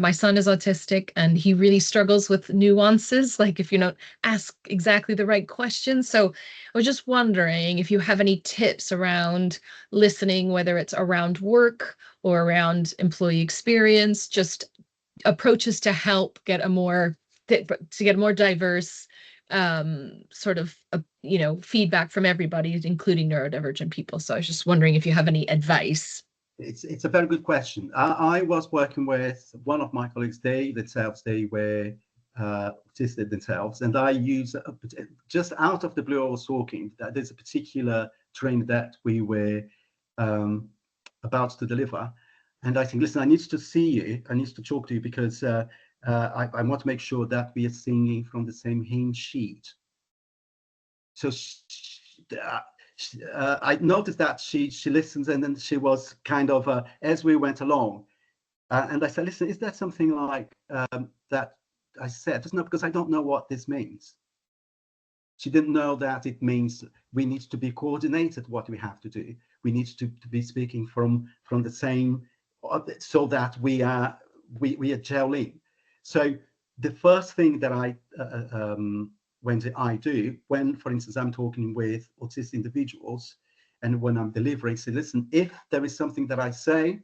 my son is autistic and he really struggles with nuances, like if you don't ask exactly the right questions. So I was just wondering if you have any tips around listening, whether it's around work or around employee experience, just approaches to help get a more diverse sort of feedback from everybody, including neurodivergent people. So I was just wondering if you have any advice. It's a very good question. I was working with one of my colleagues. They were autistic themselves, and I use just out of the blue. I was talking that there's a particular training that we were about to deliver, and I think, listen, I need to see you. I need to talk to you because I want to make sure that we are singing from the same hymn sheet. So I noticed that she listens, and then she was kind of as we went along, and I said, listen, is that something like that I said, no, because I don't know what this means. She didn't know that it means we need to be coordinated what we have to do. We need to be speaking from the same, so that we are gelling. So the first thing that I do when, for instance, I'm talking with autistic individuals, and when I'm delivering, say, listen, if there is something that I say,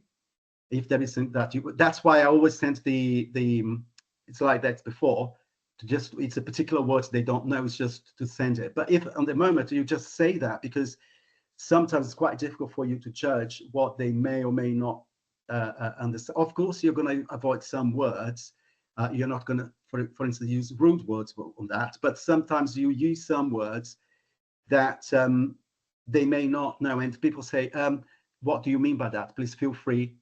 if there is something that you, that's why I always send the it's like that before. Just, it's a particular word they don't know, it's just to send it. But if on the moment you just say that, because sometimes it's quite difficult for you to judge what they may or may not understand. Of course, you're going to avoid some words. You're not going to, for instance, use rude words on that. But sometimes you use some words that they may not know. And people say, what do you mean by that? Please feel free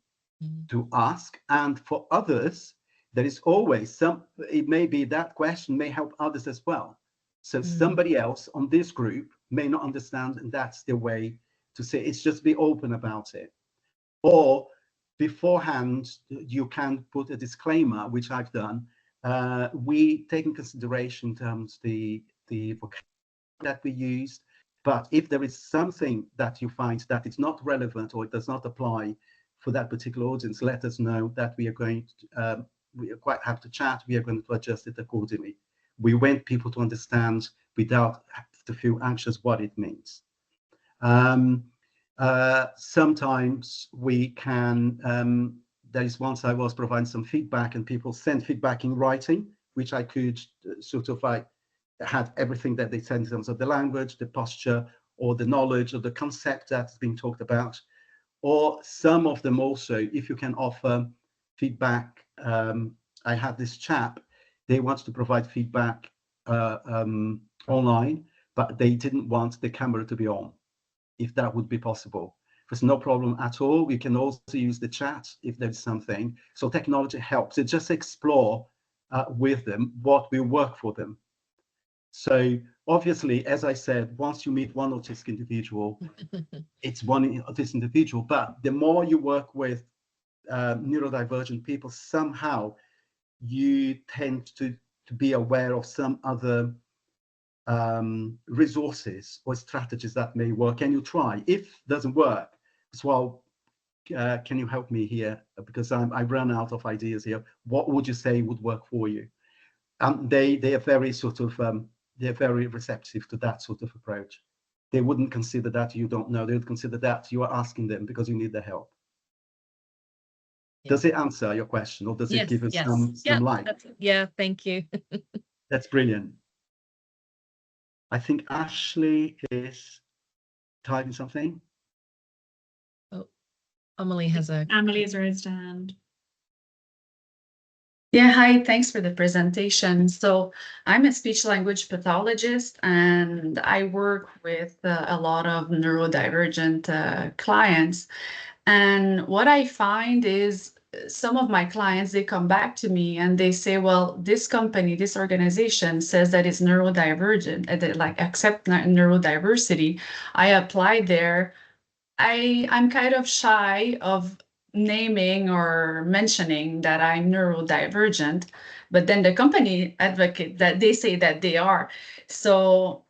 to ask. And for others, there is always some, it may be that question may help others as well. So somebody else on this group may not understand, and that's the way to say it's just be open about it. Or beforehand, you can put a disclaimer, which I've done. We take in consideration in terms the vocabulary that we use, but if there is something that you find that it's not relevant or it does not apply for that particular audience, let us know, that we are going to, we are quite happy to chat. We are going to adjust it accordingly. We want people to understand without to feel anxious what it means. Sometimes we can, there is once I was providing some feedback and people send feedback in writing, which I could sort of like have everything that they send in terms of the language, the posture, or the knowledge, or the concept that's being talked about. Or some of them also, if you can offer feedback. I had this chap, they wanted to provide feedback online, but they didn't want the camera to be on, if that would be possible. There's no problem at all. We can also use the chat if there's something. So technology helps. It just explore with them what will work for them. So obviously, as I said, once you meet one autistic individual, it's one autistic individual, but the more you work with neurodivergent people, somehow you tend to be aware of some other resources or strategies that may work, and you try. If it doesn't work, as well, can you help me here? Because I run out of ideas here. What would you say would work for you? They are very sort of, they're very receptive to that sort of approach. They wouldn't consider that you don't know. They would consider that you are asking them because you need their help. Does it answer your question, or does it give us some light? Yeah, thank you. That's brilliant. I think Ashley is typing something. Oh, Emily has Emily's raised a hand. Yeah, hi, thanks for the presentation. So I'm a speech language pathologist, and I work with a lot of neurodivergent clients. And what I find is some of my clients, they come back to me and they say, well, this company, this organization says that it's neurodivergent, and they like accept neurodiversity. I applied there. I'm kind of shy of naming or mentioning that I'm neurodivergent, but then the company advocate that they say that they are. So,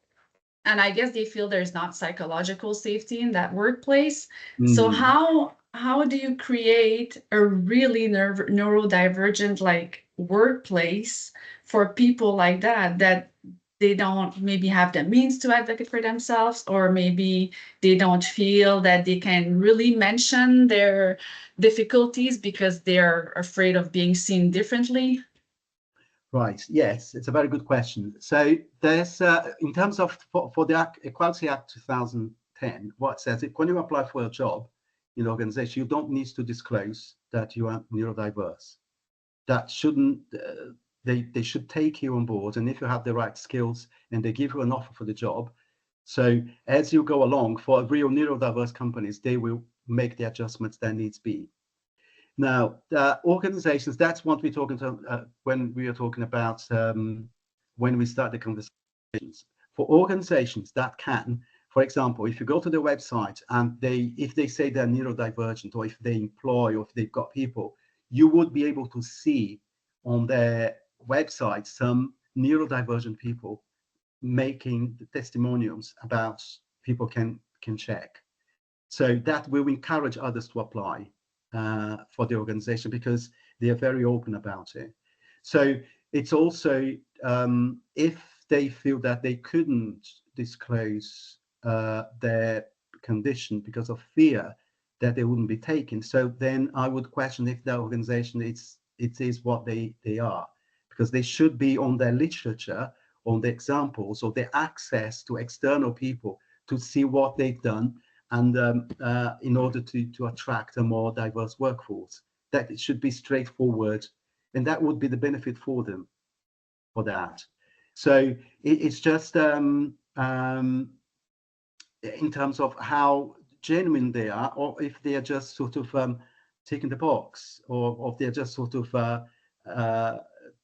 and I guess they feel there's not psychological safety in that workplace. So how do you create a really neurodivergent like workplace for people like that they don't maybe have the means to advocate for themselves, or maybe they don't feel that they can really mention their difficulties because they're afraid of being seen differently? Right, yes, it's a very good question. So there's, in terms of, for the Equality Act 2010, what it says, if when you apply for a job in the organization, you don't need to disclose that you are neurodiverse. That shouldn't, they should take you on board, and if you have the right skills and they give you an offer for the job, so as you go along, for real neurodiverse companies, they will make the adjustments that needs be. Now, organizations, that's what we're talking to when we are talking about when we start the conversations. For organizations that can, for example, if you go to their website and if they say they're neurodivergent, or if they employ, or if they've got people, you would be able to see on their websites some neurodivergent people making testimonials about people can check. So that will encourage others to apply for the organization, because they are very open about it. So it's also, if they feel that they couldn't disclose their condition because of fear that they wouldn't be taken, so then I would question if the organization it is what they are, because they should be on their literature, on the examples, or their access to external people to see what they've done, and in order to attract a more diverse workforce. That it should be straightforward, and that would be the benefit for them for that. So it's just in terms of how genuine they are, or if they are just sort of ticking the box, or if they're just sort of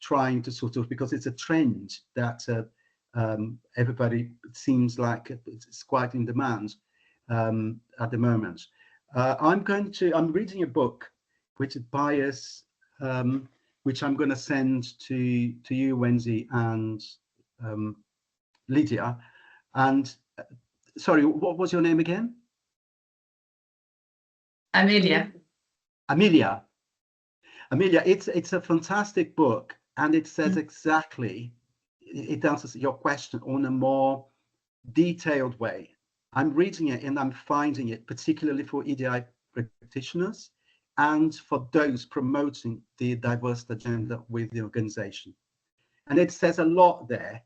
trying to sort of, because it's a trend that everybody seems like it's quite in demand at the moment. I'm reading a book which is bias, which I'm going to send to you, Wendy, and Lydia. And sorry, what was your name again? Amelia. Amelia, it's a fantastic book, and it says exactly, it answers your question on a more detailed way. I'm reading it and I'm finding it, particularly for EDI practitioners and for those promoting the diversity agenda with the organization. And it says a lot there,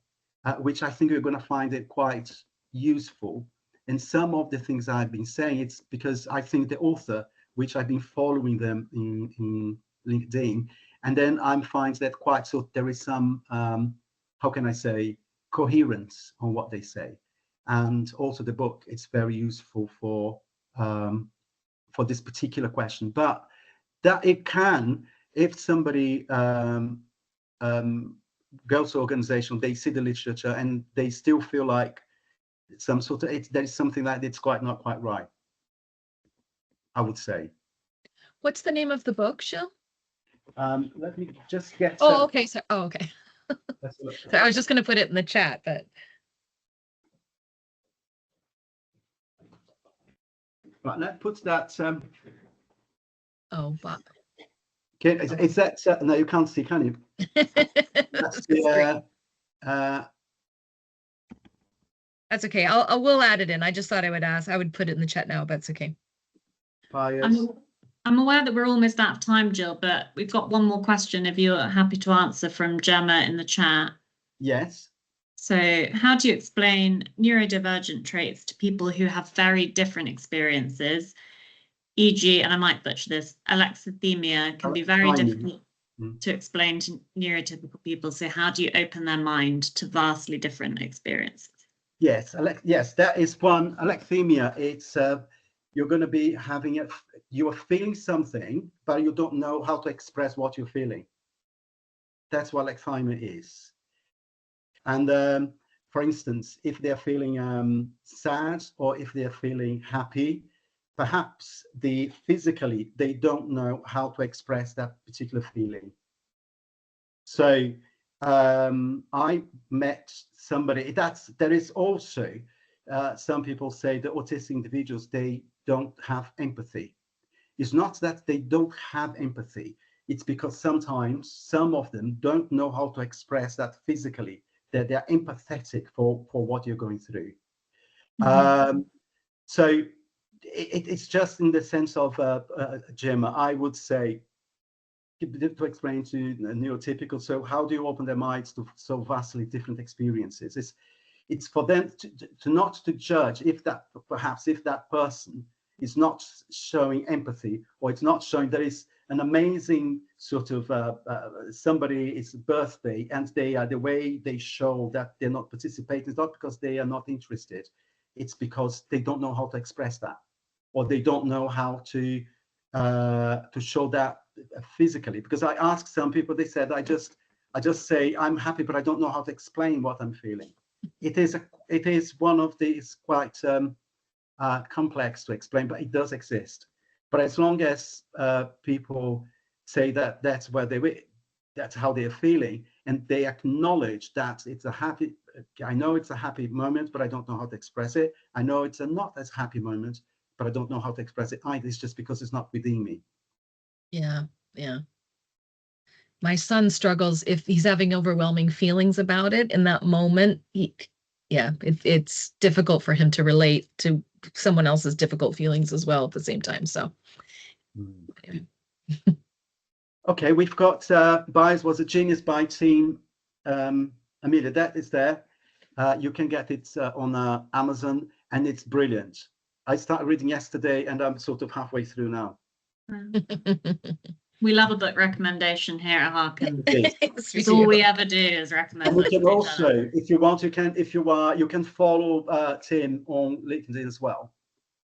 which I think you're going to find it quite useful. And some of the things I've been saying, it's because I think the author, which I've been following them in LinkedIn, and then I'm finding that quite, so there is some, how can I say, coherence on what they say. And also the book, it's very useful for this particular question. But that it can, if somebody goes to organization, they see the literature and they still feel like some sort of, there is something that it's not quite right, I would say. What's the name of the book, Gil? Let me just get. Oh, okay. So, oh, okay. So I was just going to put it in the chat, but. Right, let's put that. Oh, Bob. Okay, is that no? You can't see, can you? That's the, that's okay. I will add it in. I just thought I would ask. I would put it in the chat now, but it's okay. I'm aware that we're almost out of time, Gil, but we've got one more question if you're happy to answer from Gemma in the chat. Yes. So how do you explain neurodivergent traits to people who have very different experiences? E.g., and I might butcher this, alexithymia can be very difficult to explain to neurotypical people. So how do you open their mind to vastly different experiences? Yes, yes, that is one. Alexithymia, it's you're going to be having it, you are feeling something, but you don't know how to express what you're feeling. That's what alexithymia is. And for instance, if they're feeling sad, or if they're feeling happy, perhaps physically they don't know how to express that particular feeling. So I met somebody, there is also some people say that autistic individuals, they don't have empathy. It's not that they don't have empathy, it's because sometimes some of them don't know how to express that physically, that they're empathetic for what you're going through. So it's just in the sense of Gemma, I would say, to explain to neurotypical, so how do you open their minds to so vastly different experiences? It's for them to not to judge if that person is not showing empathy, or it's not showing there is an amazing sort of somebody's birthday, and they are the way they show that they're not participating. It's not because they are not interested, it's because they don't know how to express that, or they don't know how to show that physically. Because I asked some people, they said, I just say I'm happy, but I don't know how to explain what I'm feeling. It is one of these quite complex to explain, but it does exist. But as long as people say that that's how they're feeling, and they acknowledge that it's a happy, I know it's a happy moment, but I don't know how to express it. I know it's a not as happy moment, but I don't know how to express it either. It's just because it's not within me. Yeah, yeah. My son struggles if he's having overwhelming feelings about it in that moment. It's difficult for him to relate to someone else's difficult feelings as well at the same time. So, anyway. Okay, we've got Bias Was a Genius by Team. Amelia, that is there. You can get it on Amazon, and it's brilliant. I started reading yesterday, and I'm sort of halfway through now. We love a book recommendation here at Harkn. Yes, It's all we ever do is recommend. And we can also, if you want, you can follow Tim on LinkedIn as well,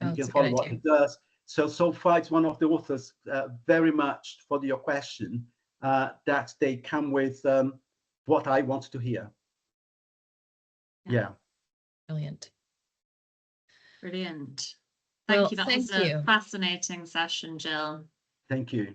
and you can follow what he does. So far, it's one of the authors very much for your question that they come with what I want to hear. Yeah. Brilliant. Brilliant. Well, Thank you. That was a fascinating session, Gil. Thank you.